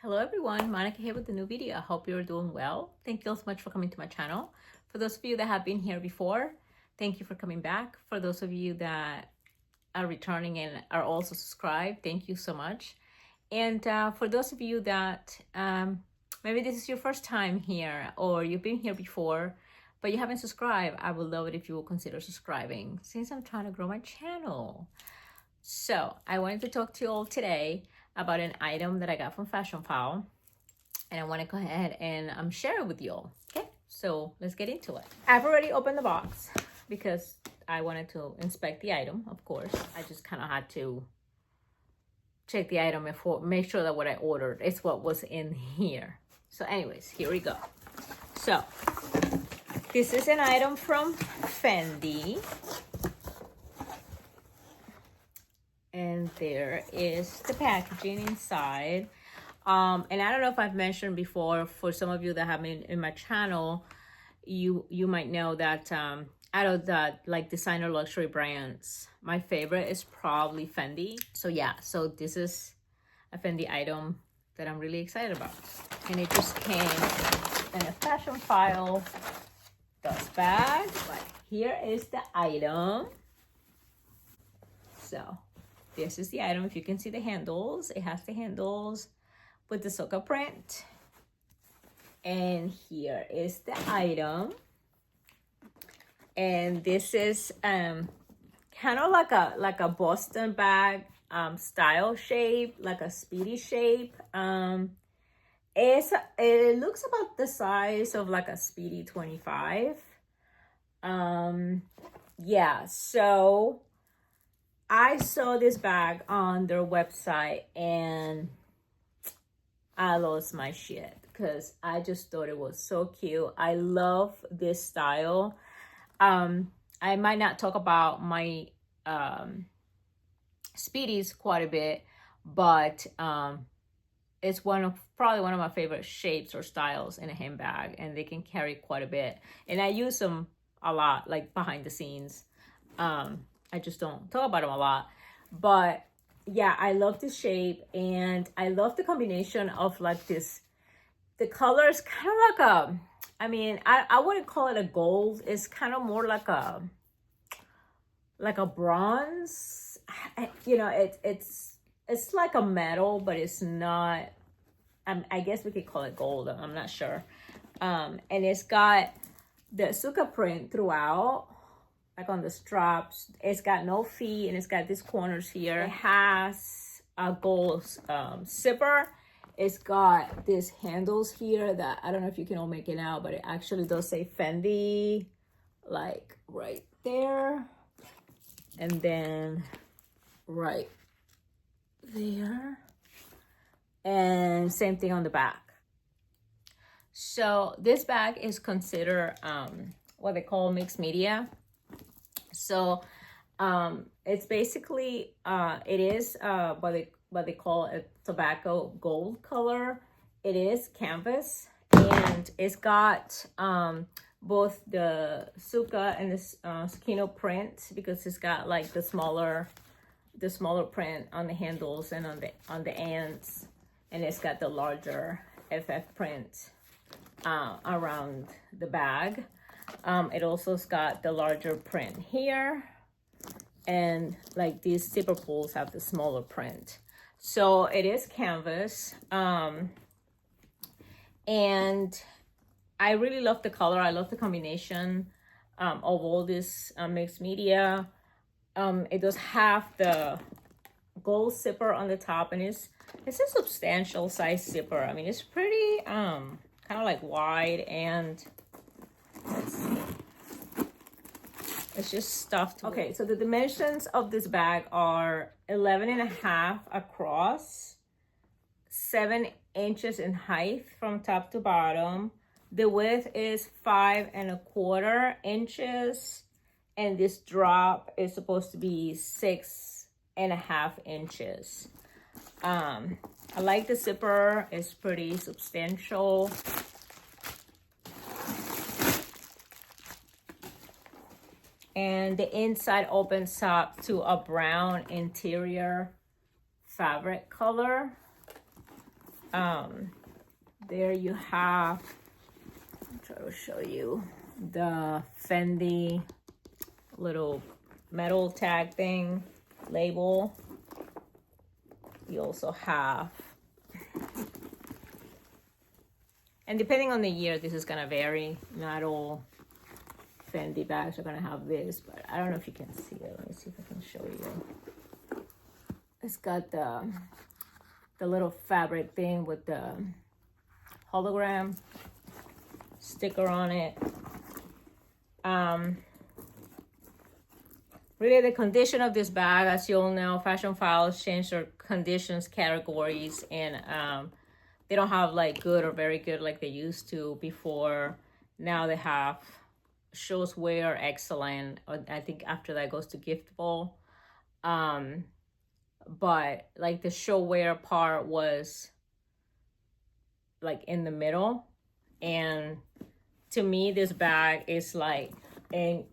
Hello everyone, Monica here with a new video. I hope you're doing well. Thank you so much for coming to my channel. For those of you that have been here before, thank you for coming back. For those of you that are returning and are also subscribed, thank you so much. And for those of you that maybe this is your first time here or you've been here before, but you haven't subscribed, I would love it if you will consider subscribing since I'm trying to grow my channel. So I wanted to talk to you all today about an item that I got from Fashionphile, and I want to go ahead and share it with you all. Okay, so let's get into it. I've already opened the box because I wanted to inspect the item. Of course, I just kind of had to check the item before, make sure that what I ordered is what was in here. So anyways, here we go. So this is an item from Fendi. And there is the packaging inside. And I don't know if I've mentioned before, for some of you that have been in my channel, you might know that out of the like designer luxury brands, my favorite is probably Fendi. So yeah, so this is a Fendi item that I'm really excited about. And it just came in a Fashionphile dust bag. But here is the item. So this is the item. If you can see the handles, it has the handles with the Soka print. And here is the item. And this is kind of like a Boston bag style shape, like a speedy shape. It looks about the size of like a Speedy 25. Yeah, so I saw this bag on their website and I lost my shit because I just thought it was so cute. I love this style. I might not talk about my Speedies quite a bit, but it's probably one of my favorite shapes or styles in a handbag, and they can carry quite a bit. And I use them a lot, like behind the scenes. I just don't talk about them a lot, but yeah, I love this shape, and I love the combination of like this, the color is kind of like a, I mean, I wouldn't call it a gold. It's kind of more like a bronze, you know, it's like a metal, but it's not, I guess we could call it gold. I'm not sure. And it's got the Suka print throughout, like on the straps. It's got no feet, and it's got these corners here. It has a gold zipper. It's got these handles here that I don't know if you can all make it out, but it actually does say Fendi, like right there, and then right there, and same thing on the back. So this bag is considered what they call mixed media. So it's basically it is what they call a tobacco gold color. It is canvas, and it's got both the Suka and the Skino print, because it's got like the smaller print on the handles and on the ends, and it's got the larger FF print around the bag. It also's got the larger print here, and like these zipper pulls have the smaller print. So it is canvas, and I really love the color. I love the combination of all this mixed media. It does have the gold zipper on the top, and it's a substantial size zipper. I mean, it's pretty kind of like wide, and let's see, it's just stuffed. Okay, so the dimensions of this bag are 11.5 across, 7 inches in height from top to bottom. The width is 5.25 inches, and this drop is supposed to be 6.5 inches. I like the zipper. It's pretty substantial. And the inside opens up to a brown interior fabric color. There you have, I'll try to show you the Fendi little metal tag thing, label. You also have, and depending on the year, this is gonna vary. Not all Fendi bags are gonna have this, but I don't know if you can see it. Let me see if I can show you. It's got the little fabric thing with the hologram sticker on it. Really, the condition of this bag, as you all know, Fashionphile changed their conditions categories, and they don't have like good or very good like they used to before. Now they have shows wear, excellent. I think after that goes to giftable. But like the show wear part was like in the middle, and to me this bag is like in,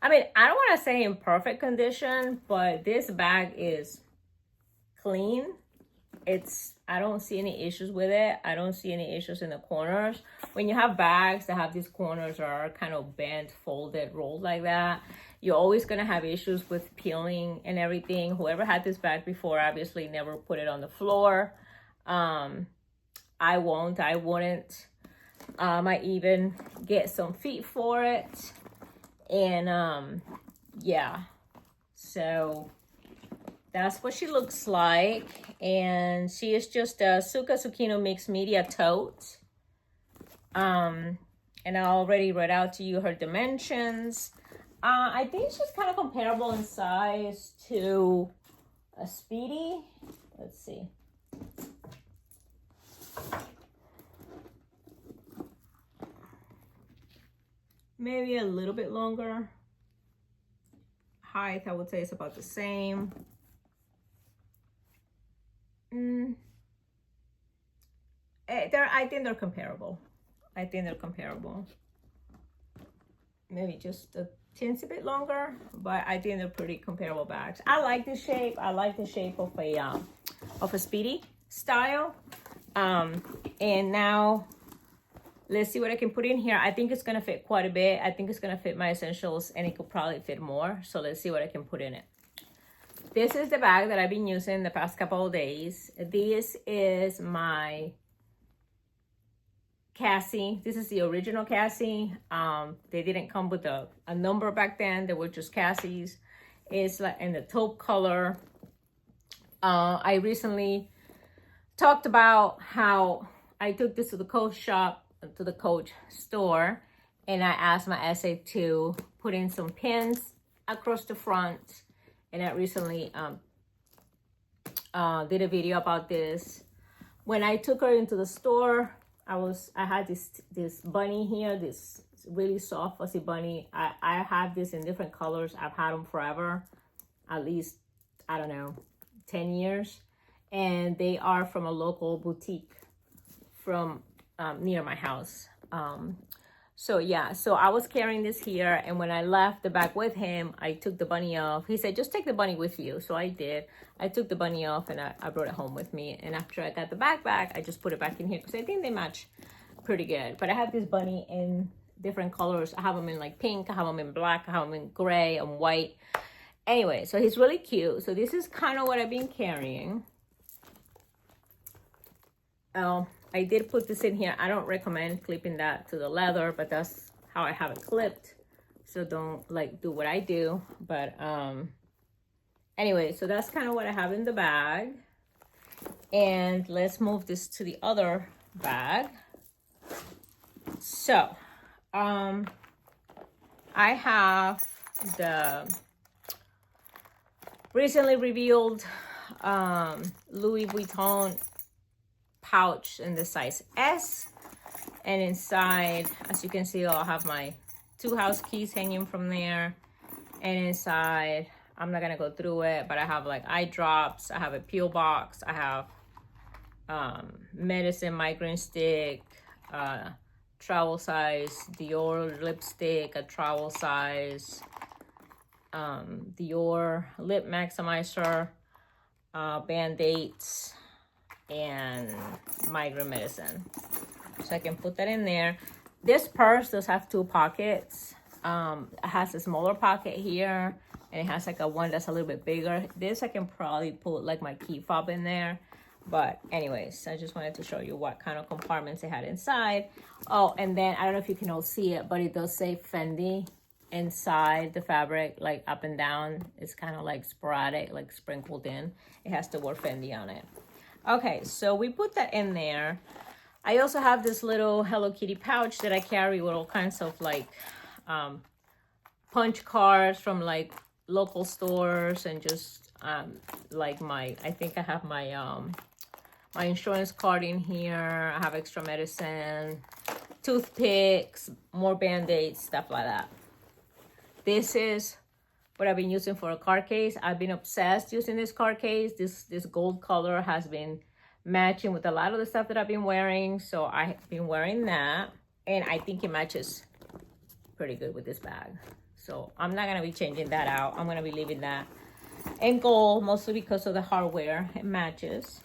I mean, I don't want to say in perfect condition, but this bag is clean. I don't see any issues with it. I don't see any issues in the corners. When you have bags that have these corners that are kind of bent, folded, rolled like that, you're always going to have issues with peeling and everything. Whoever had this bag before obviously never put it on the floor. I wouldn't. I even get some feet for it. And yeah, so that's what she looks like. And she is just a Suka Tsukino mixed media tote. And I already read out to you her dimensions. I think she's kind of comparable in size to a Speedy. Let's see. Maybe a little bit longer. Height, I would say it's about the same. I think they're comparable. Maybe just a teensy bit longer, but I think they're pretty comparable bags. I like the shape. I like the shape of a Speedy style. And now let's see what I can put in here. I think it's gonna fit quite a bit. I think it's gonna fit my essentials, and it could probably fit more. So let's see what I can put in it. This is the bag that I've been using the past couple of days. This is my Cassie. This is the original Cassie. They didn't come with a number back then. They were just Cassies. It's like in the taupe color. I recently talked about how I took this to the Coach shop, to the Coach store, and I asked my essay to put in some pins across the front. And I recently did a video about this. When I took her into the store, I had this bunny here, this really soft fuzzy bunny. I have this in different colors. I've had them forever, at least, I don't know, 10 years. And they are from a local boutique from near my house. So yeah, so I was carrying this here, and when I left the bag with him, I took the bunny off. He said, just take the bunny with you. So I did. I took the bunny off, and I brought it home with me. And after I got the bag back, I just put it back in here because I think they match pretty good. But I have this bunny in different colors. I have them in like pink, I have them in black, I have them in gray and white. Anyway, so he's really cute. So this is kind of what I've been carrying. I did put this in here. I don't recommend clipping that to the leather, but that's how I have it clipped. So don't like do what I do. But anyway, so that's kind of what I have in the bag. And let's move this to the other bag. So I have the recently revealed Louis Vuitton pouch in the size S, and inside, as you can see, I'll have my 2 house keys hanging from there. And inside, I'm not gonna go through it, but I have like eye drops, I have a peel box, I have medicine migraine stick, travel size Dior lipstick, a travel size Dior lip maximizer, band-aids, and migraine medicine. So I can put that in there. This purse does have 2 pockets. It has a smaller pocket here, and it has like a one that's a little bit bigger. This I can probably put like my key fob in there. But anyways, I just wanted to show you what kind of compartments it had inside. Oh, and then I don't know if you can all see it, but it does say Fendi inside the fabric, like up and down. It's kind of like sporadic, like sprinkled in. It has the word Fendi on it. Okay, so we put that in there. I also have this little Hello Kitty pouch that I carry with all kinds of like punch cards from like local stores, and just like I think I have my my insurance card in here. I have extra medicine, toothpicks, more band-aids, stuff like that. This is what I've been using for a card case. I've been obsessed using this card case. This gold color has been matching with a lot of the stuff that I've been wearing. So I've been wearing that, and I think it matches pretty good with this bag. So I'm not gonna be changing that out. I'm gonna be leaving that in gold, mostly because of the hardware. It matches.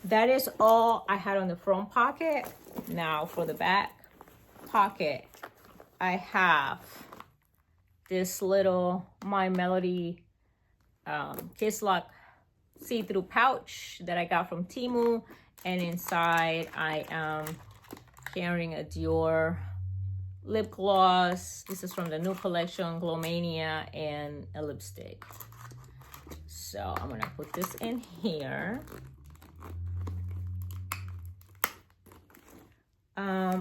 That is all I had on the front pocket. Now for the back pocket, I have this little My Melody Kiss Lock see-through pouch that I got from Temu, and inside I am carrying a Dior lip gloss. This is from the new collection, Glowmania, and a lipstick. So I'm gonna put this in here.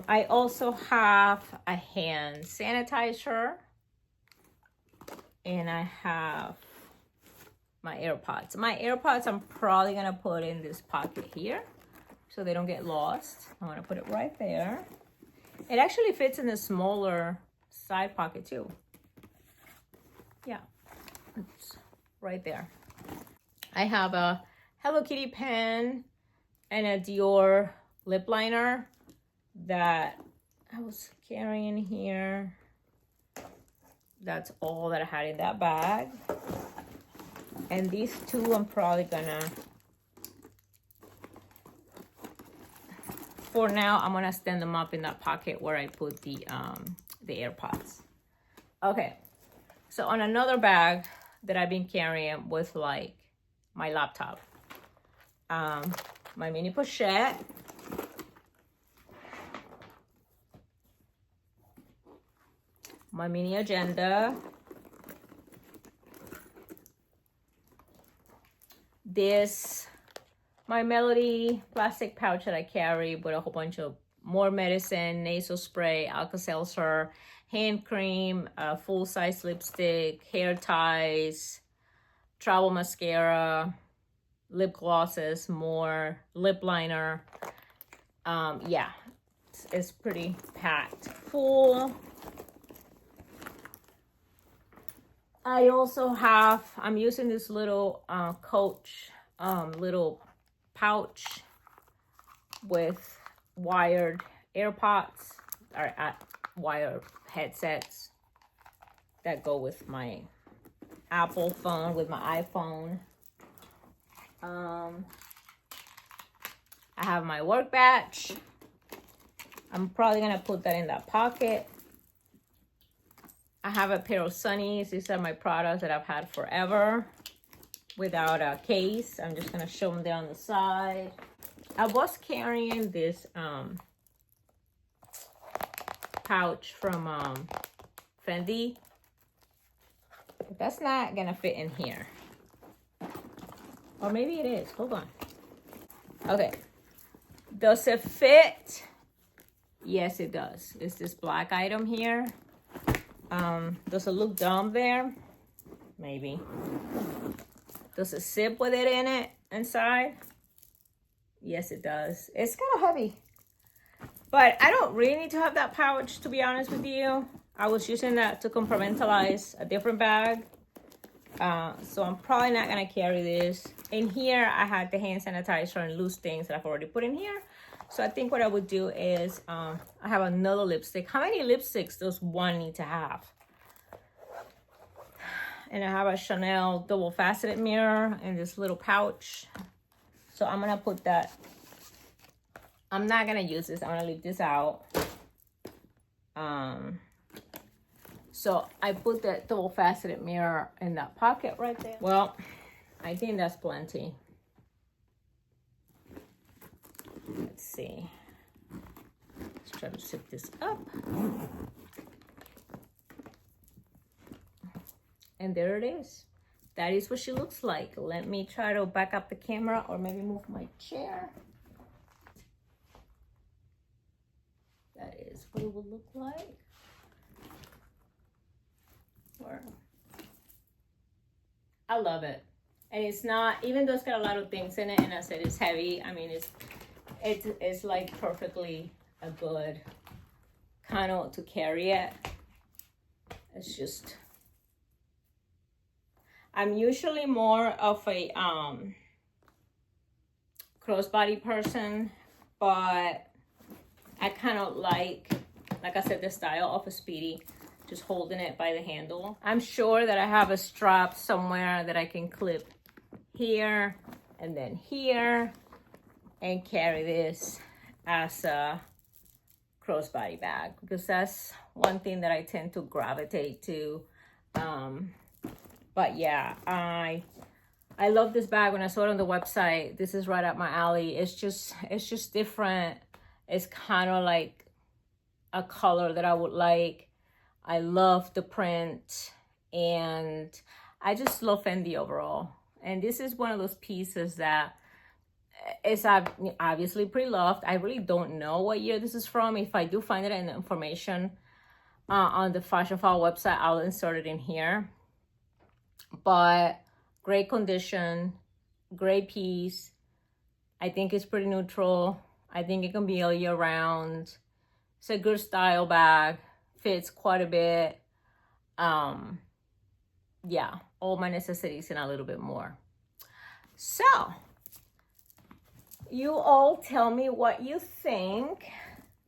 I also have a hand sanitizer, and I have my AirPods. My AirPods I'm probably gonna put in this pocket here so they don't get lost. I'm gonna put it right there. It actually fits in the smaller side pocket too. Yeah, it's right there. I have a Hello Kitty pen and a Dior lip liner that I was carrying here. That's all that I had in that bag. And these two I'm probably gonna, for now, I'm gonna stand them up in that pocket where I put the AirPods. Okay, so on another bag that I've been carrying with like my laptop, my mini pochette, my mini agenda, this My Melody plastic pouch that I carry with a whole bunch of more medicine, nasal spray, Alka-Seltzer, hand cream, full-size lipstick, hair ties, travel mascara, lip glosses, more lip liner. Yeah, it's pretty packed full. I also have, I'm using this little Coach little pouch with wired AirPods or wired headsets that go with my Apple phone, with my iPhone. I have my work batch. I'm probably gonna put that in that pocket. I have a pair of Sunnies. These are my products that I've had forever without a case. I'm just gonna show them there on the side. I was carrying this pouch from Fendi, but that's not gonna fit in here. Or maybe it is. Hold on. Okay. Does it fit? Yes, it does. It's this black item here. Does it look dumb there? Maybe. Does it zip with it in it inside? Yes, it does. It's kind of heavy. But I don't really need to have that pouch, to be honest with you. I was using that to compartmentalize a different bag. So I'm probably not going to carry this. In here, I had the hand sanitizer and loose things that I've already put in here. So I think what I would do is, I have another lipstick. How many lipsticks does one need to have? And I have a Chanel double faceted mirror in this little pouch. So I'm gonna put that I'm not gonna use this. I'm gonna leave this out. So I put that double faceted mirror in that pocket right there. Well, I think that's plenty. Let's see. Let's try to zip this up. And there it is. That is what she looks like. Let me try to back up the camera or maybe move my chair. That is what it would look like. I love it. And it's not, even though it's got a lot of things in it, and I said it's heavy, I mean, it's like perfectly a good kind of to carry it. It's just, I'm usually more of a crossbody person, but I kind of like I said, the style of a Speedy, just holding it by the handle. I'm sure that I have a strap somewhere that I can clip here and then here and carry this as a crossbody bag, because that's one thing that I tend to gravitate to. But yeah, I love this bag. When I saw it on the website, this is right up my alley. It's just different. It's kind of like a color that I would like. I love the print, and I just love Fendi overall. And this is one of those pieces that is obviously pre-loved. I really don't know what year this is from. If I do find it in the information on the Fashionphile website, I'll insert it in here. But great condition, great piece. I think it's pretty neutral. I think it can be all year round. It's a good style bag. Fits quite a bit. Yeah, all my necessities and a little bit more. So, you all tell me what you think.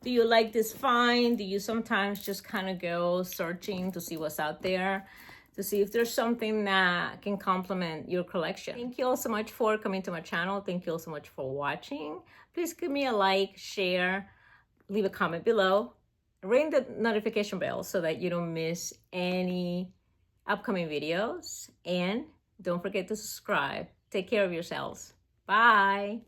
Do you like this find? Do you sometimes just kind of go searching to see what's out there, to see if there's something that can complement your collection? Thank you all so much for coming to my channel. Thank you all so much for watching. Please give me a like, share, leave a comment below. Ring the notification bell so that you don't miss any upcoming videos. And don't forget to subscribe. Take care of yourselves. Bye.